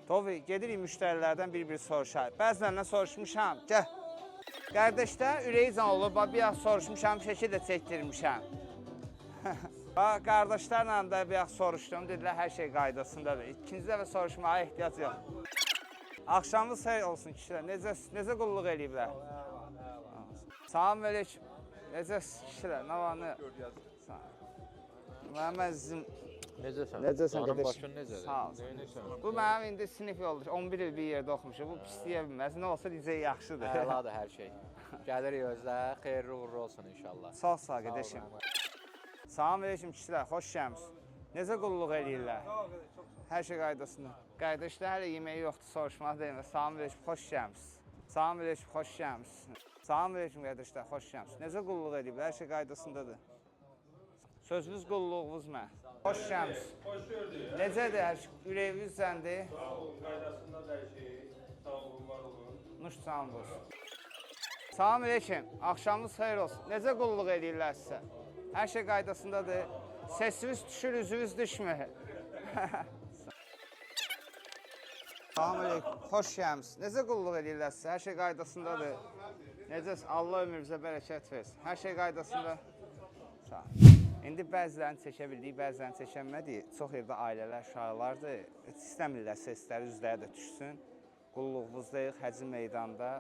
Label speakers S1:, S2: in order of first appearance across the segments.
S1: Tofi, gedirik müştərilərdən bir-bir soruşar. Bəzilərindən soruşmuşam, gəl. Qardaşda ürəyican olub, bir az soruşmuşam, şəkil də çəkdirmişəm. Qardaşlarla da bir az soruşdum, dedilər hər şey qaydasındadır. İkinci dəfə soruşmağa ehtiyac yox. Axşamınız xeyir olsun kişilər, necə qulluq eləyiblər? Salam əleykum, necəsiz kişilər, nə var, nə? Məhəmməd sizin...
S2: Necəsən?
S1: Necəsən
S2: Canım
S1: qardaş?
S2: başın necədir?
S1: Sağ ol. Bu mənim indi sinif yoldaş, 11 il bir yerdə oxumuşum. Bu pisliyə bilməz, nə olsa necə yaxşıdır.
S2: Əladır hər şey. Gəlirik özlə, xeyirli uğurlu olsun inşallah.
S1: Çox sağ ol qardaşım. Salam əleykum kişilər, xoş gəlmisiniz. Necə qulluq eləyirlər? Hər şey qaydasında. Qardaşlar hələ yeməyi yoxdur, soruşmaq deyilmə. Salam əleykum, xoş gəlmisiniz. Salam əleykum, xoş gəlmisiniz. Salam əleykum qardaşlar, xoş gəlmisiniz. Necə qulluq eləyiblər? Hər şey qaydasındadır. Sözünüz qulluğunuz mən. Xoş gəlmisiniz.
S3: Xoş gördük.
S1: Necədir hər şey? Ürəyiniz zəndir?
S3: Sağ olun, qaydasında da hər şey. Sağ olun, var olun.
S1: Nuş sağ olun. Salam əleykum, axşamınız xeyir olsun. Necə qulluq eləyirlər sizə? Hər şey qaydasındadır. Sesiniz düşür, üzünüz düşmür. Salam əleykum, xoş gəlmisiniz. Necə qulluq eləyirlər sizə? Hər şey qaydasındadır. Necəsiz? Allah ömrünüzə bərəkət versin. Hər şey qaydasında. Sağ olun. İndi bəzilərini çəkə bildik, bəzilərini çəkəmədik. Çox yerdə ailələr, uşaqlardır. İstəmirlər sesləri üzləri də düşsün. Qulluğumuzdayıq, Həcim meydanda.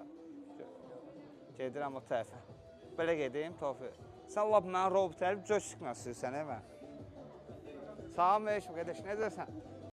S1: Gedirəm o tərəfə. Belə gedeyim, Tofi. Sən lap mənə robot əlib, göz çıxmaq istəyirsən, mən. Salam əleykum, qardaş, necəsən?